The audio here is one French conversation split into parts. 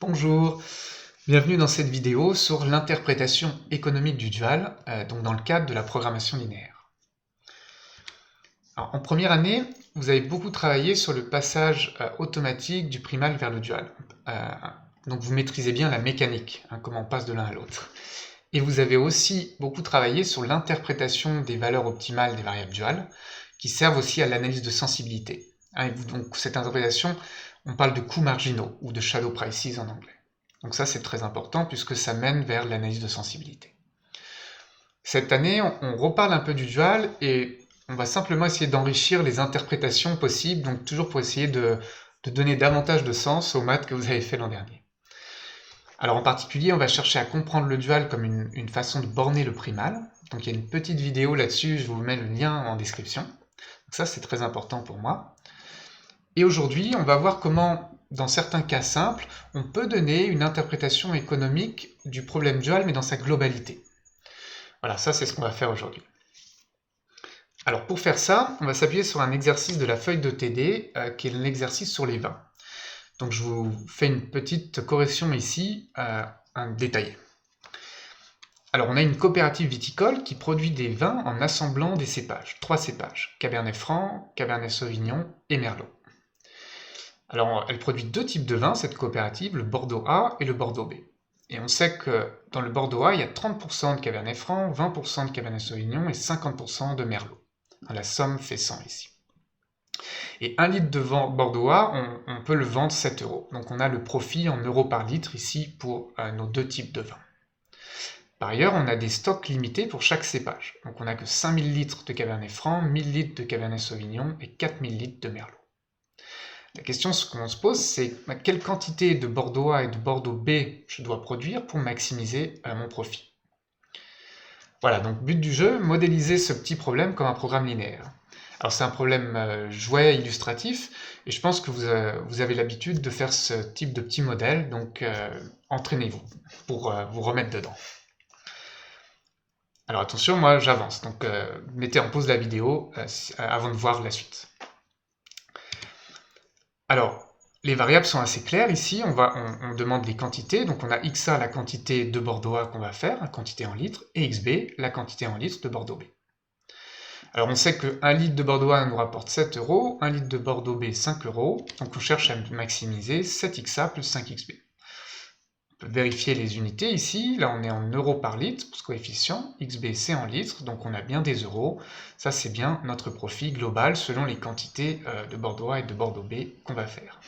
Bonjour, bienvenue dans cette vidéo sur l'interprétation économique du dual, donc dans le cadre de la programmation linéaire. Alors, en première année, vous avez beaucoup travaillé sur le passage automatique du primal vers le dual. Donc vous maîtrisez bien la mécanique, comment on passe de l'un à l'autre. Et vous avez aussi beaucoup travaillé sur l'interprétation des valeurs optimales des variables duales, qui servent aussi à l'analyse de sensibilité. Donc cette interprétation, on parle de coûts marginaux, ou de shadow prices en anglais. Donc ça c'est très important puisque ça mène vers l'analyse de sensibilité. Cette année, on reparle un peu du dual et on va simplement essayer d'enrichir les interprétations possibles, donc toujours pour essayer de donner davantage de sens aux maths que vous avez fait l'an dernier. Alors en particulier, on va chercher à comprendre le dual comme une façon de borner le primal. Donc il y a une petite vidéo là-dessus, je vous mets le lien en description. Donc ça c'est très important pour moi. Et aujourd'hui, on va voir comment, dans certains cas simples, on peut donner une interprétation économique du problème dual, mais dans sa globalité. Voilà, ça c'est ce qu'on va faire aujourd'hui. Alors pour faire ça, on va s'appuyer sur un exercice de la feuille de TD, qui est l'exercice sur les vins. Donc je vous fais une petite correction ici, détaillée. Alors on a une coopérative viticole qui produit des vins en assemblant des cépages, 3 cépages, Cabernet Franc, Cabernet Sauvignon et Merlot. Alors, elle produit 2 types de vins, cette coopérative, le Bordeaux A et le Bordeaux B. Et on sait que dans le Bordeaux A, il y a 30% de Cabernet Franc, 20% de Cabernet Sauvignon et 50% de Merlot. La somme fait 100 ici. Et 1 litre de Bordeaux A, on peut le vendre 7 €. Donc on a le profit en euros par litre ici pour nos 2 types de vins. Par ailleurs, on a des stocks limités pour chaque cépage. Donc on n'a que 5000 litres de Cabernet Franc, 1000 litres de Cabernet Sauvignon et 4000 litres de Merlot. La question qu'on se pose, c'est quelle quantité de Bordeaux A et de Bordeaux B je dois produire pour maximiser mon profit. Voilà, donc but du jeu, modéliser ce petit problème comme un programme linéaire. Alors c'est un problème jouet illustratif, et je pense que vous avez l'habitude de faire ce type de petit modèle, donc entraînez-vous pour vous remettre dedans. Alors attention, moi j'avance, donc mettez en pause la vidéo avant de voir la suite. Alors, les variables sont assez claires ici, on demande les quantités, donc on a XA la quantité de Bordeaux A qu'on va faire, la quantité en litres, et XB la quantité en litres de Bordeaux B. Alors on sait que 1 litre de Bordeaux A nous rapporte 7 €, 1 litre de Bordeaux B 5 €, donc on cherche à maximiser 7XA plus 5XB. On peut vérifier les unités ici, là on est en euros par litre pour ce coefficient, XB c'est en litres, donc on a bien des euros, ça c'est bien notre profit global selon les quantités de Bordeaux A et de Bordeaux B qu'on va faire.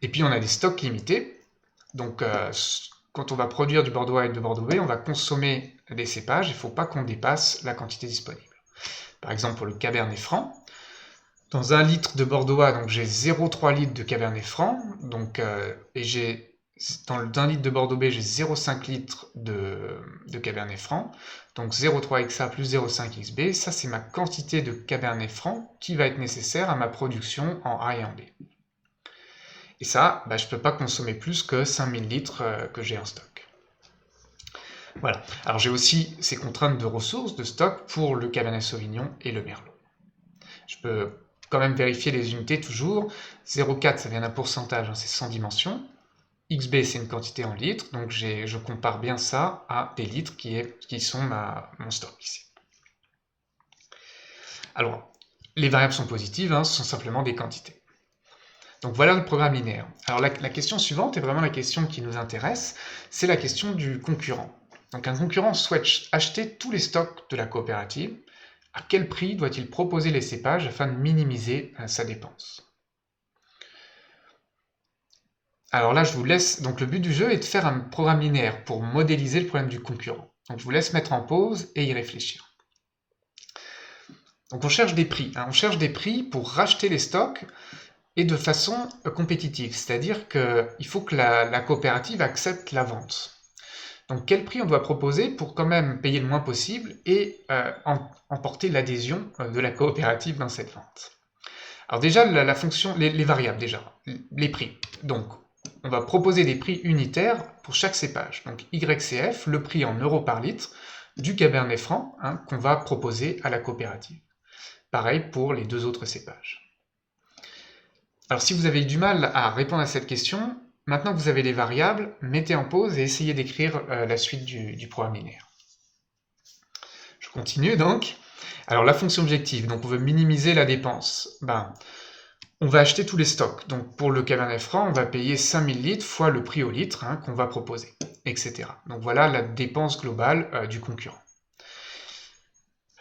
Et puis on a des stocks limités, donc quand on va produire du Bordeaux A et de Bordeaux B, on va consommer des cépages, il ne faut pas qu'on dépasse la quantité disponible. Par exemple pour le Cabernet Franc, dans 1 litre de Bordeaux A, donc j'ai 0,3 litres de Cabernet Franc, donc, et dans 1 litre de Bordeaux B, j'ai 0,5 litres de Cabernet Franc, donc 0,3 XA plus 0,5 XB, ça c'est ma quantité de Cabernet Franc qui va être nécessaire à ma production en A et en B. Et ça, je ne peux pas consommer plus que 5000 litres que j'ai en stock. Voilà. Alors j'ai aussi ces contraintes de ressources, de stock, pour le Cabernet Sauvignon et le Merlot. Je peux quand même vérifier les unités toujours. 0,4 ça vient d'un pourcentage, c'est 100 dimensions. XB c'est une quantité en litres, donc je compare bien ça à des litres qui sont mon stock ici. Alors, les variables sont positives, ce sont simplement des quantités. Donc voilà le programme linéaire. Alors la question suivante est vraiment la question qui nous intéresse, c'est la question du concurrent. Donc un concurrent souhaite acheter tous les stocks de la coopérative. À quel prix doit-il proposer les cépages afin de minimiser sa dépense? Alors là, je vous laisse. Donc le but du jeu est de faire un programme linéaire pour modéliser le problème du concurrent. Donc je vous laisse mettre en pause et y réfléchir. Donc on cherche des prix. On cherche des prix pour racheter les stocks et de façon compétitive, c'est-à-dire qu'il faut que la coopérative accepte la vente. Donc quel prix on doit proposer pour quand même payer le moins possible et emporter l'adhésion de la coopérative dans cette vente. Alors déjà, la fonction, les variables déjà, les prix. Donc on va proposer des prix unitaires pour chaque cépage. Donc YCF, le prix en euros par litre du Cabernet Franc qu'on va proposer à la coopérative. Pareil pour les 2 autres cépages. Alors si vous avez du mal à répondre à cette question, maintenant que vous avez les variables, mettez en pause et essayez d'écrire la suite du programme linéaire. Je continue donc. Alors la fonction objectif, donc on veut minimiser la dépense. On va acheter tous les stocks. Donc pour le Cabernet Franc, on va payer 5000 litres fois le prix au litre qu'on va proposer, etc. Donc voilà la dépense globale du concurrent.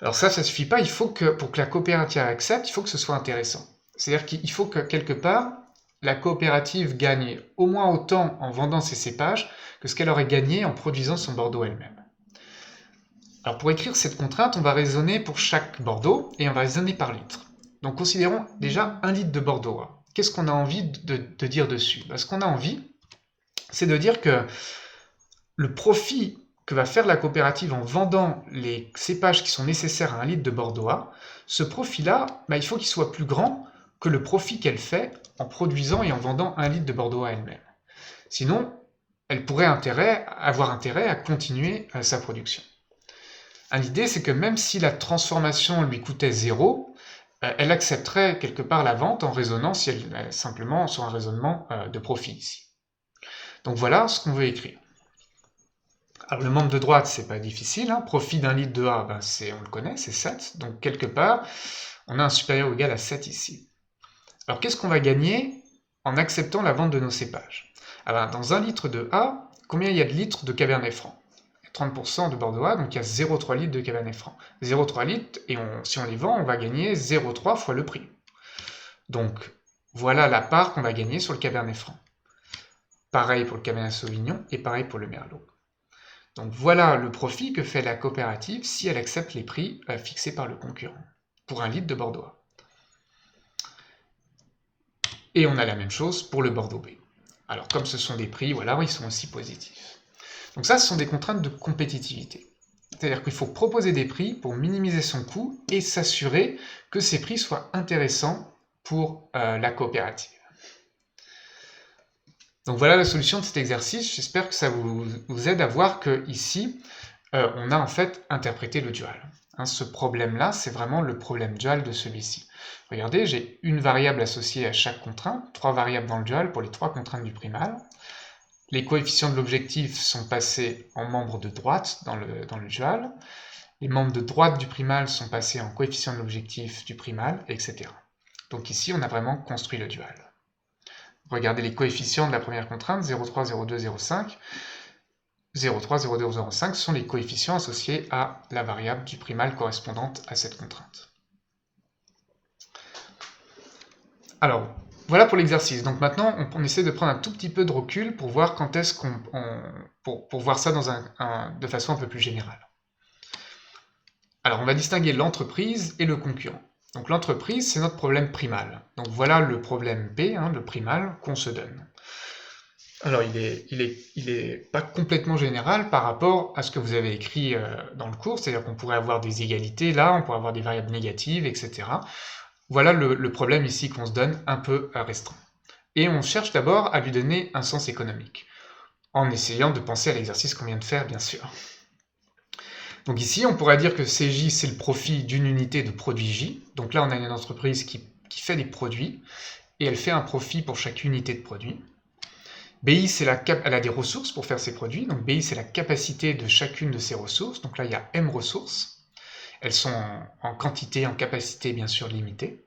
Alors ça suffit pas, il faut que, pour que la coopérative accepte, il faut que ce soit intéressant. C'est-à-dire qu'il faut que, quelque part, la coopérative gagne au moins autant en vendant ses cépages que ce qu'elle aurait gagné en produisant son Bordeaux elle-même. Alors pour écrire cette contrainte, on va raisonner pour chaque Bordeaux, et on va raisonner par litre. Donc considérons déjà 1 litre de Bordeaux. Qu'est-ce qu'on a envie de dire dessus? Ce qu'on a envie, c'est de dire que le profit que va faire la coopérative en vendant les cépages qui sont nécessaires à 1 litre de Bordeaux A, ce profit-là, il faut qu'il soit plus grand que le profit qu'elle fait en produisant et en vendant 1 litre de Bordeaux A elle-même. Sinon, elle pourrait avoir intérêt à continuer sa production. L'idée, c'est que même si la transformation lui coûtait 0, elle accepterait quelque part la vente en raisonnant simplement sur un raisonnement de profit ici. Donc voilà ce qu'on veut écrire. Alors le membre de droite, c'est pas difficile, profit d'un litre de A, on le connaît, c'est 7, donc quelque part, on a un supérieur ou égal à 7 ici. Alors qu'est-ce qu'on va gagner en acceptant la vente de nos cépages? Dans 1 litre de A, combien il y a de litres de Cabernet Franc? 30% de Bordeaux A, donc il y a 0,3 litres de Cabernet Franc. 0,3 litres, et si on les vend, on va gagner 0,3 fois le prix. Donc voilà la part qu'on va gagner sur le Cabernet Franc. Pareil pour le Cabernet Sauvignon, et pareil pour le Merlot. Donc voilà le profit que fait la coopérative si elle accepte les prix fixés par le concurrent, pour 1 litre de Bordeaux A. Et on a la même chose pour le Bordeaux B. Alors comme ce sont des prix, voilà, ils sont aussi positifs. Donc ça, ce sont des contraintes de compétitivité. C'est-à-dire qu'il faut proposer des prix pour minimiser son coût et s'assurer que ces prix soient intéressants pour la coopérative. Donc voilà la solution de cet exercice. J'espère que ça vous aide à voir que ici, on a en fait interprété le dual. Ce problème-là, c'est vraiment le problème dual de celui-ci. Regardez, j'ai une variable associée à chaque contrainte, 3 variables dans le dual pour les 3 contraintes du primal. Les coefficients de l'objectif sont passés en membres de droite dans le dual. Les membres de droite du primal sont passés en coefficients de l'objectif du primal, etc. Donc ici, on a vraiment construit le dual. Regardez les coefficients de la première contrainte, 0,3, 0,2, 0,5. 0,3, 0,2, 0,5 sont les coefficients associés à la variable du primal correspondante à cette contrainte. Alors, voilà pour l'exercice. Donc maintenant, on essaie de prendre un tout petit peu de recul pour voir quand est-ce pour voir ça de façon un peu plus générale. Alors, on va distinguer l'entreprise et le concurrent. Donc l'entreprise, c'est notre problème primal. Donc voilà le problème P, le primal, qu'on se donne. Alors il est pas complètement général par rapport à ce que vous avez écrit dans le cours, c'est-à-dire qu'on pourrait avoir des égalités là, on pourrait avoir des variables négatives, etc. Voilà le problème ici qu'on se donne un peu restreint. Et on cherche d'abord à lui donner un sens économique, en essayant de penser à l'exercice qu'on vient de faire, bien sûr. Donc ici, on pourrait dire que CJ, c'est le profit d'une unité de produit J. Donc là, on a une entreprise qui fait des produits, et elle fait un profit pour chaque unité de produit. BI, elle a des ressources pour faire ses produits, donc BI, c'est la capacité de chacune de ces ressources. Donc là, il y a M ressources. Elles sont en quantité, en capacité, bien sûr, limitée.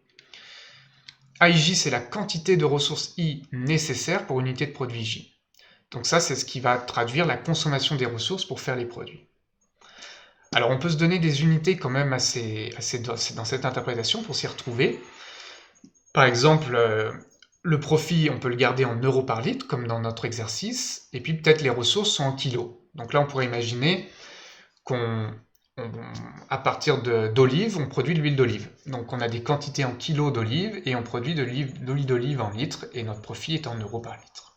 IJ, c'est la quantité de ressources I nécessaires pour une unité de produit J. Donc ça, c'est ce qui va traduire la consommation des ressources pour faire les produits. Alors on peut se donner des unités quand même assez dans cette interprétation pour s'y retrouver. Par exemple, le profit, on peut le garder en euros par litre, comme dans notre exercice, et puis peut-être les ressources sont en kilos. Donc là, on pourrait imaginer qu'à partir d'olives, on produit de l'huile d'olive. Donc on a des quantités en kilos d'olive, et on produit de l'huile d'olive en litres, et notre profit est en euros par litre.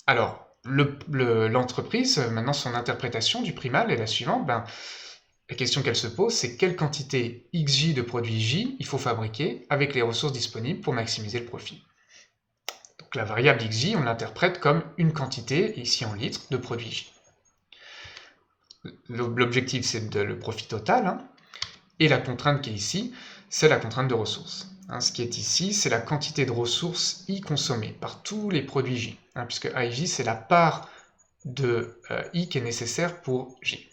Alors, l'entreprise, maintenant son interprétation du primal est la suivante. La question qu'elle se pose, c'est quelle quantité XJ de produit J il faut fabriquer avec les ressources disponibles pour maximiser le profit. Donc la variable XJ, on l'interprète comme une quantité, ici en litres, de produit J. L'objectif, c'est le profit total, et la contrainte qui est ici, c'est la contrainte de ressources. Ce qui est ici, c'est la quantité de ressources I consommées par tous les produits J, puisque AIJ, c'est la part de I qui est nécessaire pour J.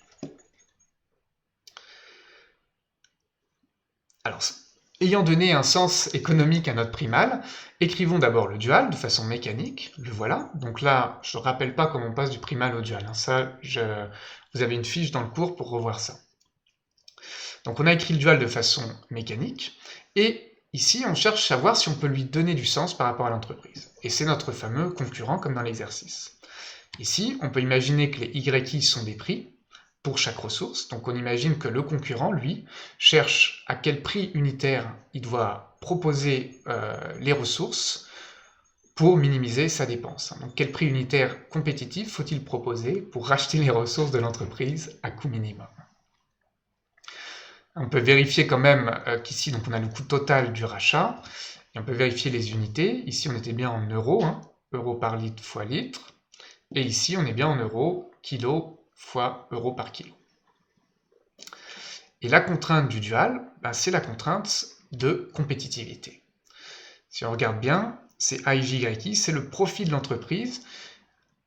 Alors, ayant donné un sens économique à notre primal, écrivons d'abord le dual de façon mécanique, le voilà. Donc là, je ne rappelle pas comment on passe du primal au dual, vous avez une fiche dans le cours pour revoir ça. Donc on a écrit le dual de façon mécanique, et ici on cherche à voir si on peut lui donner du sens par rapport à l'entreprise. Et c'est notre fameux concurrent comme dans l'exercice. Ici, on peut imaginer que les YI sont des prix pour chaque ressource. Donc on imagine que le concurrent, lui, cherche à quel prix unitaire il doit proposer les ressources pour minimiser sa dépense. Donc quel prix unitaire compétitif faut-il proposer pour racheter les ressources de l'entreprise à coût minimum? On peut vérifier quand même qu'ici, on a le coût total du rachat, et on peut vérifier les unités. Ici, on était bien en euros, euros par litre fois litre, et ici, on est bien en euros, kilo fois euro par kilo. Et la contrainte du dual, c'est la contrainte de compétitivité. Si on regarde bien, c'est AIJYI, c'est le profit de l'entreprise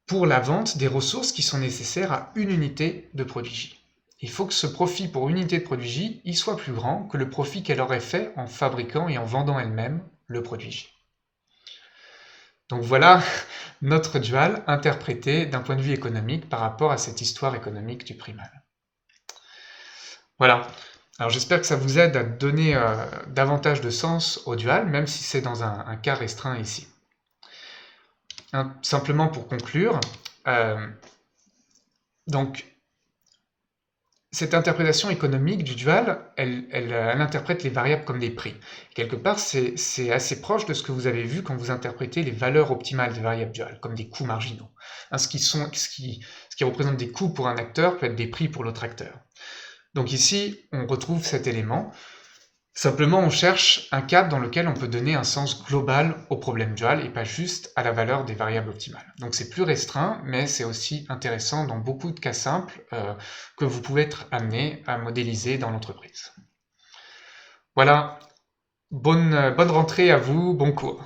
pour la vente des ressources qui sont nécessaires à une unité de produit J. Il faut que ce profit pour unité de produit J il soit plus grand que le profit qu'elle aurait fait en fabriquant et en vendant elle-même le produit J. Donc voilà notre dual interprété d'un point de vue économique par rapport à cette histoire économique du primal. Voilà. Alors j'espère que ça vous aide à donner davantage de sens au dual, même si c'est dans un cas restreint ici. Simplement pour conclure, donc cette interprétation économique du dual, elle interprète les variables comme des prix. Quelque part, c'est assez proche de ce que vous avez vu quand vous interprétez les valeurs optimales des variables duales, comme des coûts marginaux. Ce qui représente des coûts pour un acteur peut être des prix pour l'autre acteur. Donc ici, on retrouve cet élément. Simplement, on cherche un cadre dans lequel on peut donner un sens global au problème dual et pas juste à la valeur des variables optimales. Donc c'est plus restreint, mais c'est aussi intéressant dans beaucoup de cas simples que vous pouvez être amené à modéliser dans l'entreprise. Voilà, bonne rentrée à vous, bon cours.